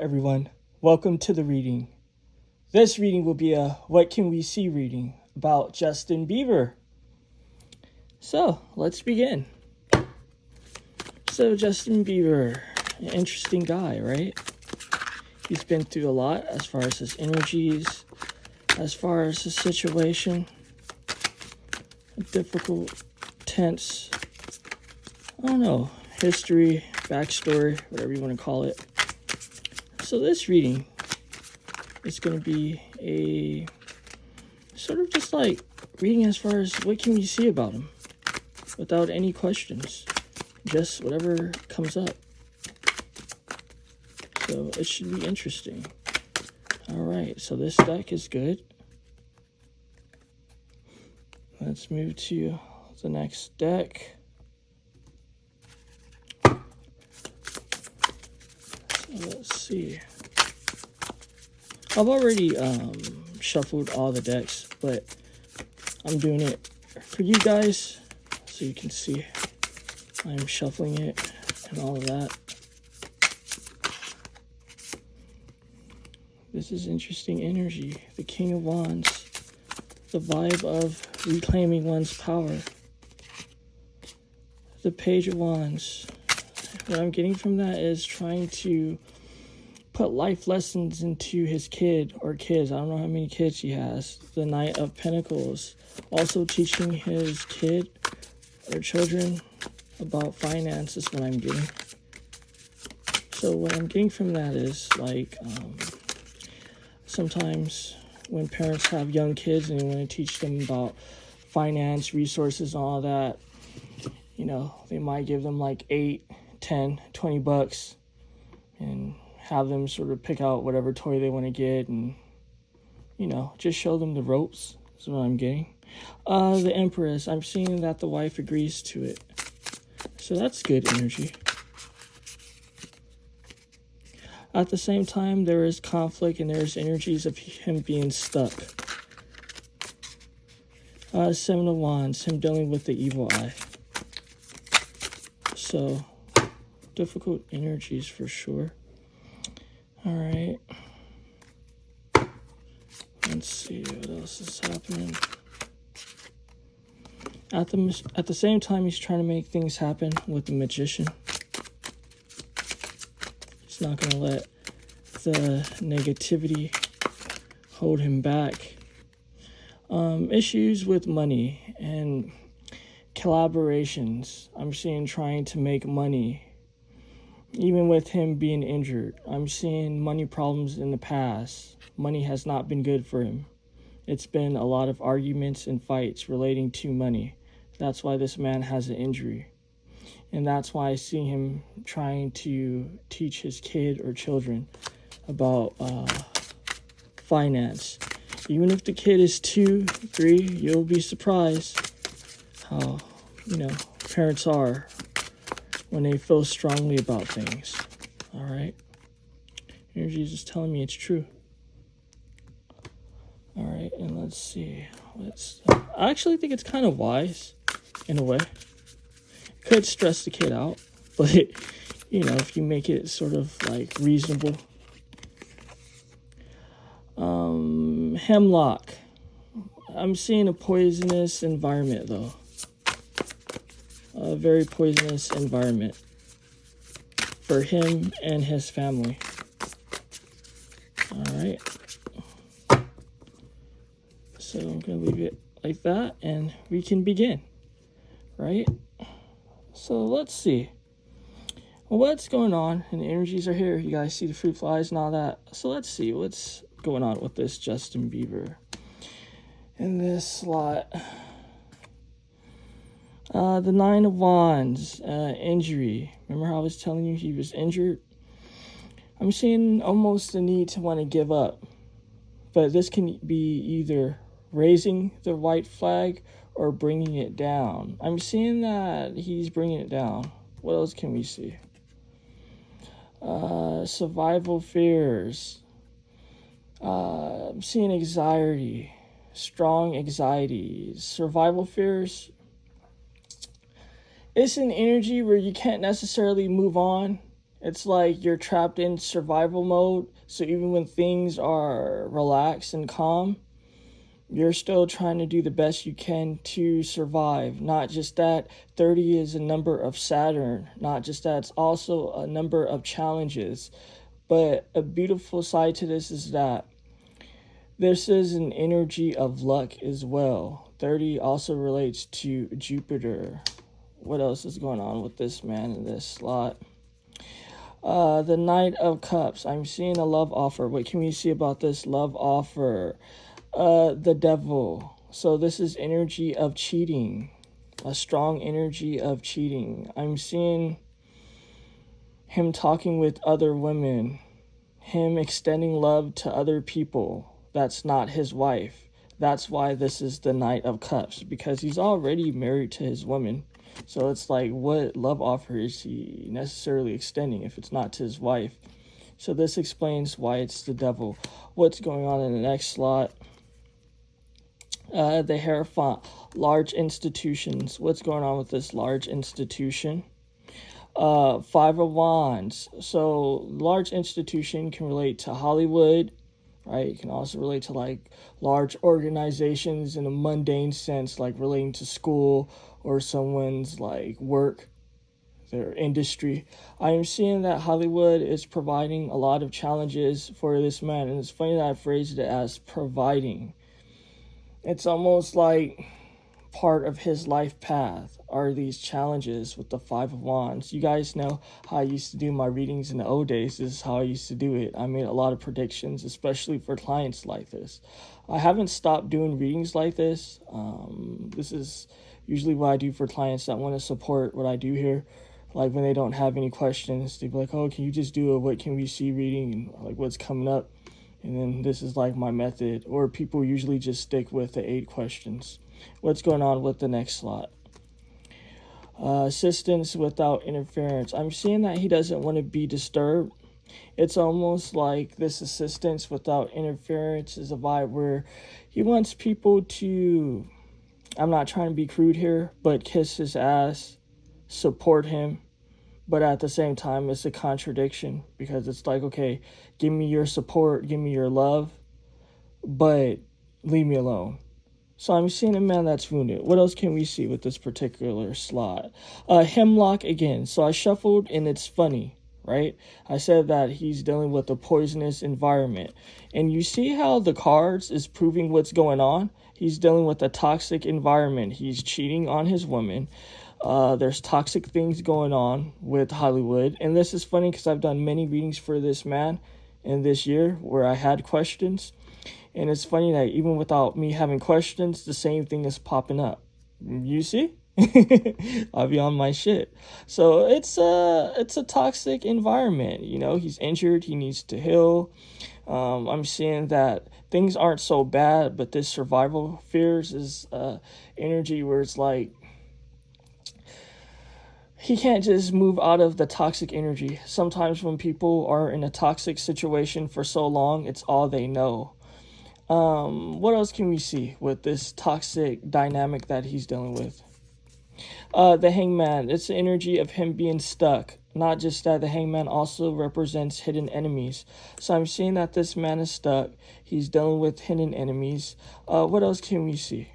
everyone. Welcome to the reading. This reading will be a What Can We See reading about Justin Bieber. So, let's begin. So, Justin Bieber, an interesting guy, right? He's been through a lot as far as his energies, as far as his situation. A difficult, tense, I don't know, history, backstory, whatever you want to call it. So this reading is going to be a sort of just like reading as far as what can we see about him without any questions, just whatever comes up. So it should be interesting. All right, so this deck is good. Let's move to the next deck. Let's see. I've already shuffled all the decks, but I'm doing it for you guys so you can see I'm shuffling it and all of that. This is interesting energy. The King of Wands. The vibe of reclaiming one's power. The Page of Wands. What I'm getting from that is trying to put life lessons into his kid or kids. I don't know how many kids he has. The Knight of Pentacles. Also teaching his kid or children about finance is what I'm getting. So what I'm getting from that is like sometimes when parents have young kids and they want to teach them about finance, resources, and all that, you know, they might give them like 8, 10, 20 bucks and have them sort of pick out whatever toy they want to get and, you know, just show them the ropes. That's what I'm getting. The Empress, I'm seeing that the wife agrees to it. So that's good energy. At the same time, there is conflict and there's energies of him being stuck. Seven of Wands, him dealing with the evil eye. So, difficult energies for sure. All right. Let's see what else is happening. At the same time, he's trying to make things happen with the Magician. He's not going to let the negativity hold him back. Issues with money and collaborations. I'm seeing trying to make money. Even with him being injured, I'm seeing money problems in the past. Money has not been good for him. It's been a lot of arguments and fights relating to money. That's why this man has an injury. And that's why I see him trying to teach his kid or children about finance. Even if the kid is 2, 3, you'll be surprised how, you know, parents are when they feel strongly about things. All right. Energy is just telling me it's true. All right, and let's see. I actually think it's kind of wise in a way. Could stress the kid out, but you know, if you make it sort of like reasonable. Hemlock. I'm seeing a poisonous environment though. A very poisonous environment for him and his family. All right. So I'm going to leave it like that and we can begin, right? So let's see. What's going on? And the energies are here. You guys see the fruit flies and all that. So let's see what's going on with this Justin Bieber in this slot. The Nine of Wands, injury. Remember how I was telling you he was injured? I'm seeing almost the need to want to give up. But this can be either raising the white flag or bringing it down. I'm seeing that he's bringing it down. What else can we see? Survival fears. I'm seeing anxiety. Strong anxiety. Survival fears. It's an energy where you can't necessarily move on It's like you're trapped in survival mode. So even when things are relaxed and calm, you're still trying to do the best you can to survive. Not just that, 30 is a number of Saturn. Not just that, it's also a number of challenges. But a beautiful side to this is that this is an energy of luck as well. 30 also relates to Jupiter. What else is going on with this man in this slot? The Knight of Cups. I'm seeing a love offer. What can we see about this love offer? The Devil. So this is energy of cheating. A strong energy of cheating. I'm seeing him talking with other women. Him extending love to other people. That's not his wife. That's why this is the Knight of Cups. Because he's already married to his woman. So it's like, what love offer is he necessarily extending if it's not to his wife? So this explains why it's the Devil. What's going on in the next slot? The Hierophant. Large institutions. What's going on with this large institution? Five of Wands. So large institution can relate to Hollywood, right? It can also relate to like large organizations in a mundane sense, like relating to school or someone's like work, their industry. I am seeing that Hollywood is providing a lot of challenges for this man, and it's funny that I phrased it as providing. It's almost like part of his life path are these challenges with the Five of Wands. You guys know how I used to do my readings in the old days. This is how I used to do it. I made a lot of predictions, especially for clients like this. I haven't stopped doing readings like this. This is usually what I do for clients that want to support what I do here. Like when they don't have any questions, they'd be like, oh, can you just do a what can we see reading and like what's coming up? And then this is like my method. Or people usually just stick with the 8 questions. What's going on with the next slot? Assistance without interference. I'm seeing that he doesn't want to be disturbed. It's almost like this assistance without interference is a vibe where he wants people to, I'm not trying to be crude here, but kiss his ass, support him. But at the same time, it's a contradiction because it's like, okay, give me your support, give me your love, but leave me alone. So I'm seeing a man that's wounded. What else can we see with this particular slot? Hemlock again. So I shuffled and it's funny, right? I said that he's dealing with a poisonous environment. And you see how the cards is proving what's going on? He's dealing with a toxic environment. He's cheating on his woman. There's toxic things going on with Hollywood. And this is funny because I've done many readings for this man in this year where I had questions. And it's funny that even without me having questions, the same thing is popping up. You see? I'll be on my shit. So it's a toxic environment. You know, he's injured. He needs to heal. I'm seeing that things aren't so bad, but this survival fears is energy where it's like he can't just move out of the toxic energy. Sometimes when people are in a toxic situation for so long, it's all they know. What else can we see with this toxic dynamic that he's dealing with? The Hangman, it's the energy of him being stuck. Not just that, the Hangman also represents hidden enemies. So I'm seeing that this man is stuck. He's dealing with hidden enemies. What else can we see?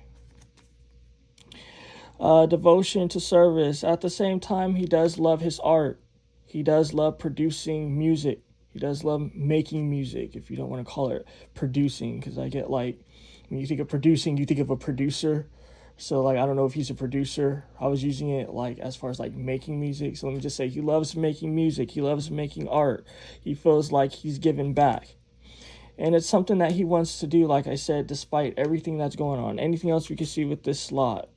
Devotion to service. At the same time, he does love his art. He does love producing music. He does love making music, if you don't want to call it producing, because I get like, when you think of producing, you think of a producer. So like, I don't know if he's a producer. I was using it like as far as like making music. So let me just say he loves making music. He loves making art. He feels like he's giving back. And it's something that he wants to do, like I said, despite everything that's going on. Anything else we can see with this slot?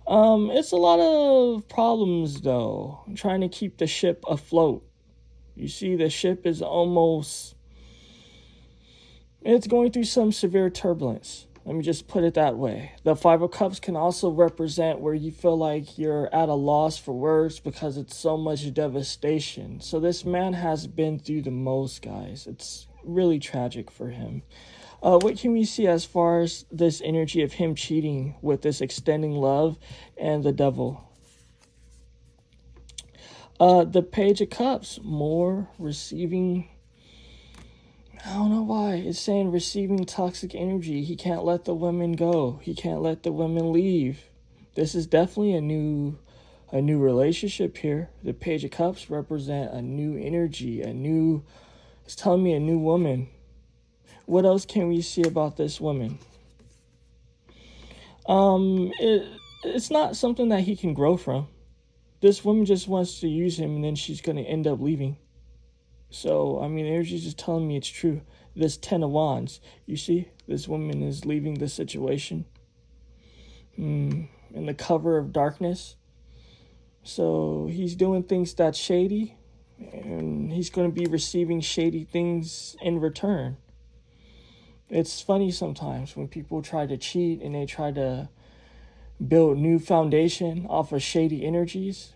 It's a lot of problems though. I'm trying to keep the ship afloat. You see, the ship is almost, it's going through some severe turbulence. Let me just put it that way. The Five of Cups can also represent where you feel like you're at a loss for words because it's so much devastation. So this man has been through the most, guys. It's really tragic for him. What can we see as far as this energy of him cheating with this extending love and the Devil? The Page of Cups, more receiving. I don't know why. It's saying receiving toxic energy. He can't let the women go. He can't let the women leave. This is definitely a new relationship here. The Page of Cups represent a new energy, it's telling me a new woman. What else can we see about this woman? It's not something that he can grow from. This woman just wants to use him, and then she's going to end up leaving. So, I mean, energy is just telling me it's true. This 10 of Wands, you see, this woman is leaving the situation. In the cover of darkness. So, he's doing things that's shady, and he's going to be receiving shady things in return. It's funny sometimes when people try to cheat and they try to build new foundation off of shady energies,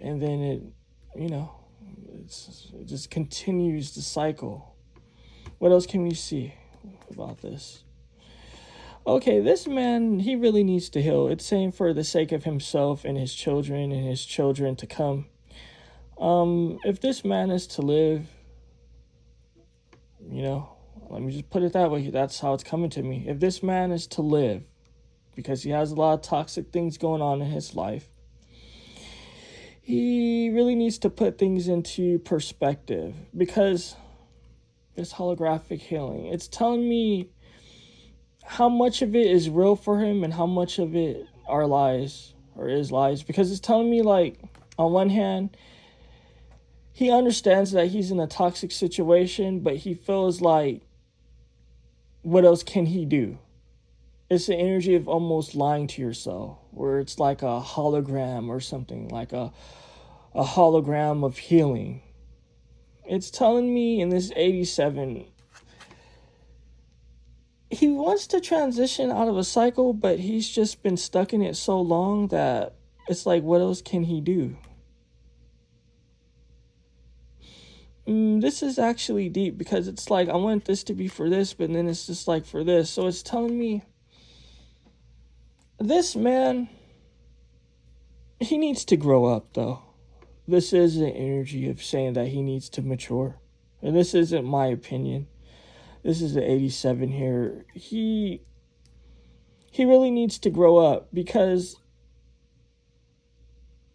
and then it just continues the cycle. What else can we see about this? Okay, this man, he really needs to heal. It's saying for the sake of himself and his children to come. If this man is to live, let me just put it that way. That's how it's coming to me. If this man is to live, because he has a lot of toxic things going on in his life, he really needs to put things into perspective, because this holographic healing, it's telling me how much of it is real for him and how much of it are lies or is lies. Because it's telling me, like, on one hand, he understands that he's in a toxic situation, but he feels like, what else can he do? It's the energy of almost lying to yourself, where it's like a hologram or something, like a hologram of healing. It's telling me in this 87, he wants to transition out of a cycle, but he's just been stuck in it so long that it's like, what else can he do? This is actually deep, because it's like, I want this to be for this, but then it's just like for this. So it's telling me, this man, he needs to grow up, though. This is an energy of saying that he needs to mature. And this isn't my opinion. This is the 87 here. He really needs to grow up, because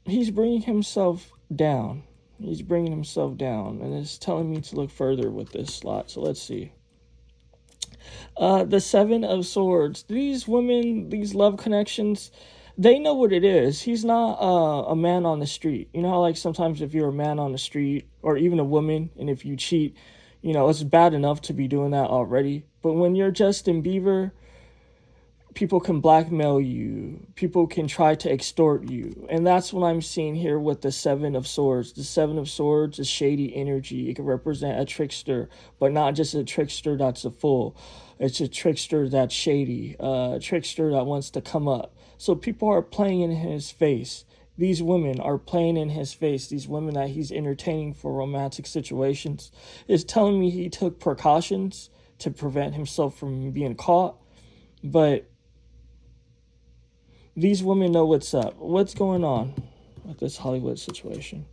he's bringing himself down. He's bringing himself down, and it's telling me to look further with this slot. So let's see. The 7 of Swords. These women, these love connections, they know what it is. He's not a man on the street. You know how, like, sometimes if you're a man on the street, or even a woman, and if you cheat, it's bad enough to be doing that already. But when you're Justin Bieber, people can blackmail you. People can try to extort you. And that's what I'm seeing here with the 7 of Swords. The 7 of Swords is shady energy. It can represent a trickster, but not just a trickster that's a fool. It's a trickster that's shady, a trickster that wants to come up. So people are playing in his face. These women are playing in his face. These women that he's entertaining for romantic situations. It's telling me he took precautions to prevent himself from being caught. But these women know what's up. What's going on with this Hollywood situation?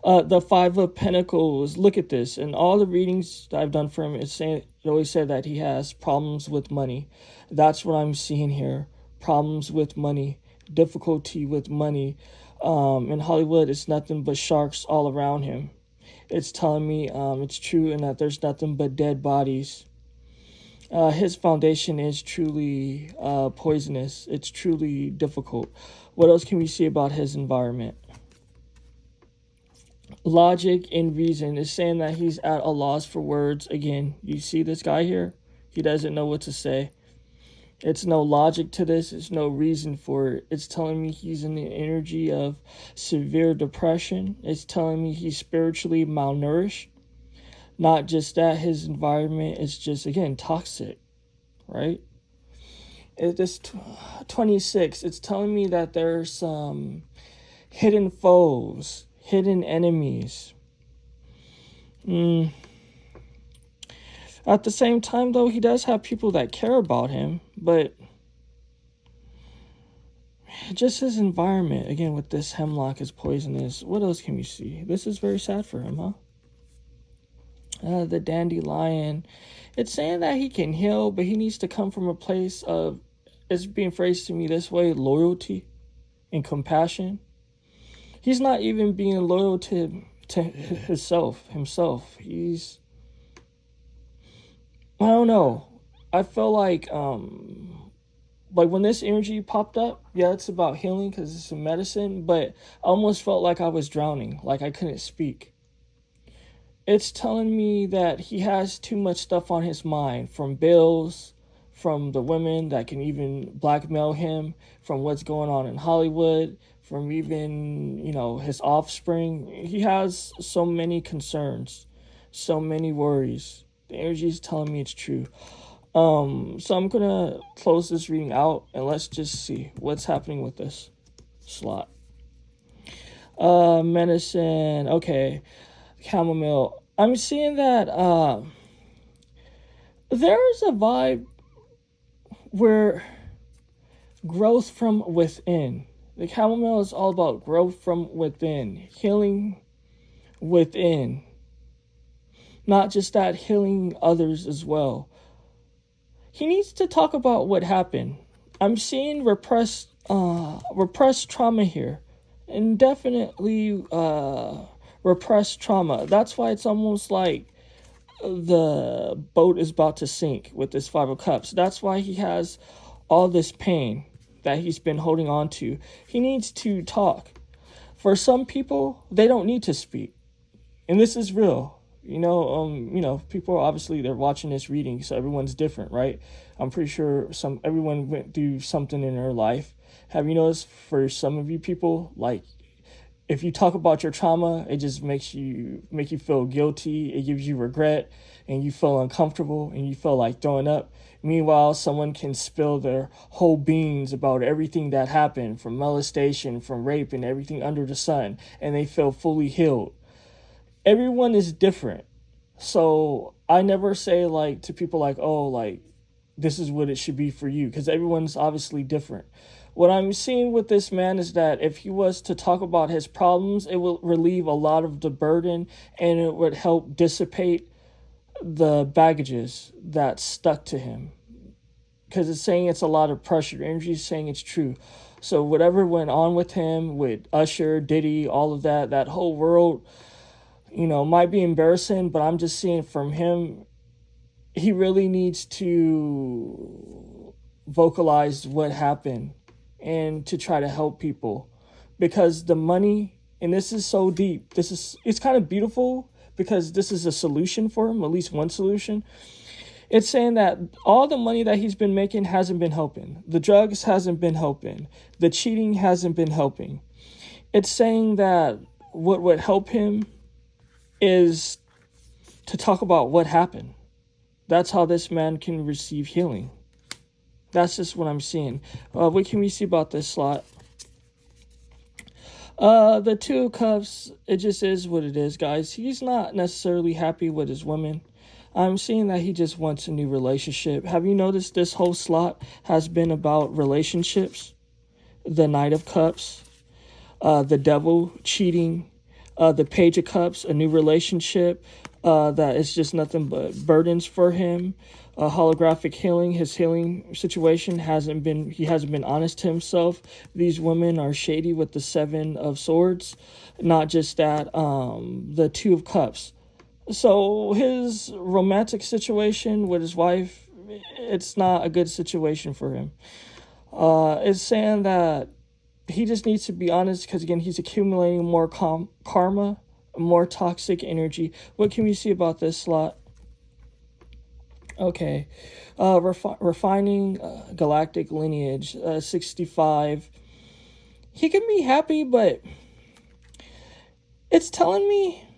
The 5 of Pentacles. Look at this. In all the readings that I've done for him, it always said that he has problems with money. That's what I'm seeing here. Problems with money. Difficulty with money. In Hollywood, it's nothing but sharks all around him. It's telling me it's true, and that there's nothing but dead bodies. His foundation is truly poisonous. It's truly difficult. What else can we see about his environment? Logic and reason is saying that he's at a loss for words. Again, you see this guy here? He doesn't know what to say. It's no logic to this. It's no reason for it. It's telling me he's in the energy of severe depression. It's telling me he's spiritually malnourished. Not just that, his environment is just, again, toxic, right? This 26, it's telling me that there's some hidden foes, hidden enemies. At the same time, though, he does have people that care about him, but just his environment, again, with this hemlock is poisonous. What else can we see? This is very sad for him, huh? The dandelion. It's saying that he can heal, but he needs to come from a place of, it's being phrased to me this way, loyalty and compassion. He's not even being loyal to himself. He's, I don't know. I feel like when this energy popped up, yeah, it's about healing because it's a medicine, but I almost felt like I was drowning, like I couldn't speak. It's telling me that he has too much stuff on his mind, from bills, from the women that can even blackmail him, from what's going on in Hollywood, from even, his offspring. He has so many concerns, so many worries. The energy is telling me it's true. So I'm going to close this reading out and let's just see what's happening with this slot. Medicine. Okay. Chamomile. I'm seeing that there is a vibe where growth from within. The chamomile is all about growth from within, healing within. Not just that, healing others as well. He needs to talk about what happened. I'm seeing repressed trauma here, and definitely repressed trauma. That's why it's almost like the boat is about to sink with this Five of Cups. That's why he has all this pain that he's been holding on to. He needs to talk. For some people, they don't need to speak, and this is real. People obviously they're watching this reading, so everyone's different, right? I'm pretty sure everyone went through something in their life. Have you noticed for some of you people, like, if you talk about your trauma, it just make you feel guilty. It gives you regret, and you feel uncomfortable, and you feel like throwing up. Meanwhile, someone can spill their whole beings about everything that happened, from molestation, from rape, and everything under the sun, and they feel fully healed. Everyone is different. So I never say to people this is what it should be for you, because everyone's obviously different. What I'm seeing with this man is that if he was to talk about his problems, it will relieve a lot of the burden, and it would help dissipate the baggages that stuck to him. Because it's saying it's a lot of pressure. The energy is saying it's true. So whatever went on with him, with Usher, Diddy, all of that whole world, might be embarrassing, but I'm just seeing from him, he really needs to vocalize what happened and to try to help people. Because the money, and this is so deep, it's kind of beautiful because this is a solution for him, at least one solution. It's saying that all the money that he's been making hasn't been helping. The drugs hasn't been helping. The cheating hasn't been helping. It's saying that what would help him is to talk about what happened. That's how this man can receive healing. That's just what I'm seeing. What can we see about this slot? The Two of Cups, it just is what it is, guys. He's not necessarily happy with his woman. I'm seeing that he just wants a new relationship. Have you noticed this whole slot has been about relationships? The Knight of Cups, the Devil, cheating, the Page of Cups, a new relationship that is just nothing but burdens for him. Holographic healing, his healing situation he hasn't been honest to himself. These women are shady with the Seven of Swords. Not just that, the Two of Cups. So his romantic situation with his wife, it's not a good situation for him. It's saying that he just needs to be honest because, again, he's accumulating more karma, more toxic energy. What can we see about this slot? Okay. Refining galactic lineage, 65. He can be happy, but it's telling me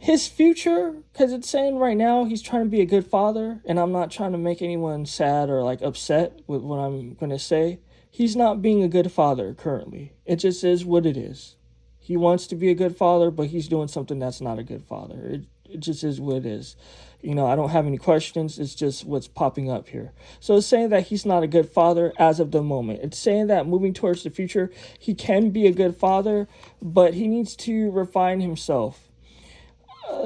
his future, because it's saying right now he's trying to be a good father, and I'm not trying to make anyone sad or upset with what I'm going to say. He's not being a good father currently. It just is what it is. He wants to be a good father, but he's doing something that's not a good father. It just is what it is. You know, I don't have any questions. It's just what's popping up here. So it's saying that he's not a good father as of the moment. It's saying that moving towards the future, he can be a good father, but he needs to refine himself.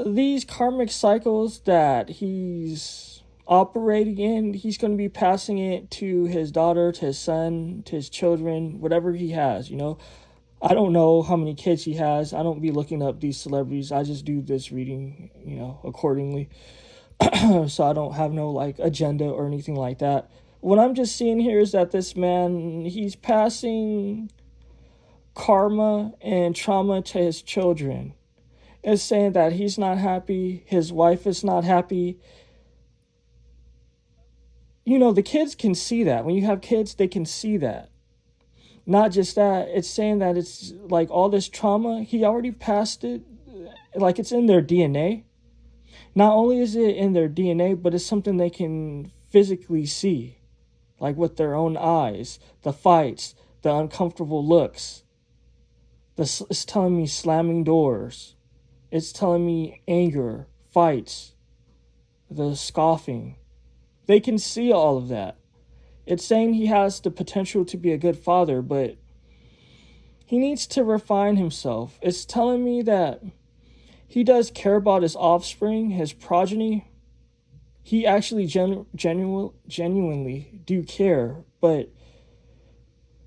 These karmic cycles that he's operating in, he's going to be passing it to his daughter, to his son, to his children, whatever he has, you know. I don't know how many kids he has. I don't be looking up these celebrities. I just do this reading, you know, accordingly. So I don't have no like agenda or anything like that. What I'm just seeing here is that this man, he's passing karma and trauma to his children. It's saying that he's not happy, his wife is not happy. You know, the kids can see that. When you have kids, they can see that. Not just that, it's saying that it's like all this trauma, he already passed it, like it's in their DNA. Not only is it in their DNA, but it's something they can physically see, like with their own eyes, the fights, the uncomfortable looks. It's telling me slamming doors. It's telling me anger, fights, the scoffing. They can see all of that. It's saying he has the potential to be a good father, but he needs to refine himself. It's telling me that he does care about his offspring, his progeny. He actually genuinely do care, but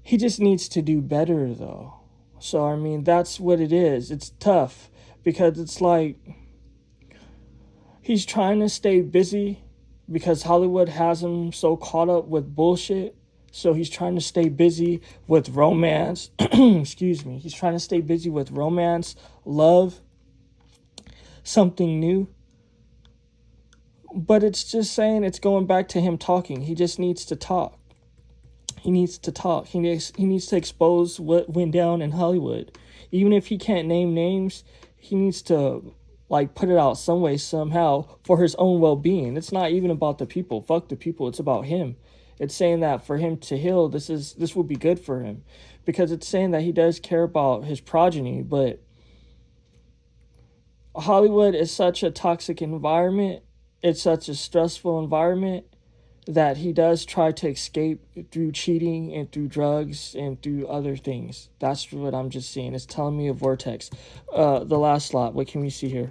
he just needs to do better, though. So, I mean, that's what it is. It's tough because it's like he's trying to stay busy because Hollywood has him so caught up with bullshit. So he's trying to stay busy with romance. Excuse me. He's trying to stay busy with romance, love, something new. But it's just saying it's going back to him talking. He just needs to talk. He needs to talk. He needs to expose what went down in Hollywood. Even if he can't name names, he needs to like put it out some way, somehow, for his own well-being. It's not even about the people. Fuck the people. It's about him. It's saying that for him to heal, this will be good for him. Because it's saying that he does care about his progeny, but Hollywood is such a toxic environment. It's such a stressful environment that he does try to escape through cheating and through drugs and through other things. That's what I'm just seeing. It's telling me a vortex. The last slot, what can we see here?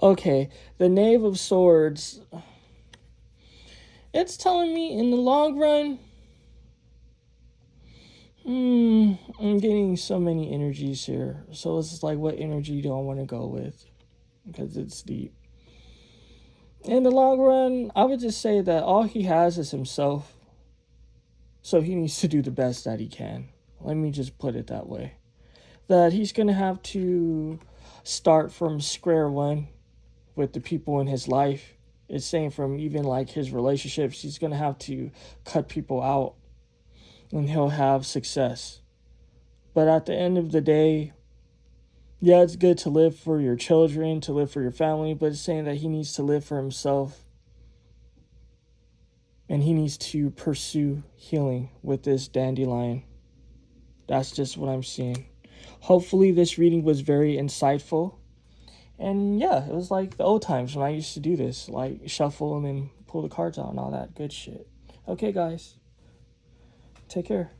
Okay, the Knave of Swords. It's telling me in the long run, I'm getting so many energies here. So it's just like, what energy do I want to go with? Because it's deep. In the long run, I would just say that all he has is himself. So he needs to do the best that he can. Let me just put it that way. That he's going to have to start from square one with the people in his life. It's saying from even like his relationships, he's going to have to cut people out and he'll have success. But at the end of the day, yeah, it's good to live for your children, to live for your family, but it's saying that he needs to live for himself. And he needs to pursue healing with this dandelion. That's just what I'm seeing. Hopefully this reading was very insightful. And yeah, it was like the old times when I used to do this, like shuffle and then pull the cards out and all that good shit. Okay, guys. Take care.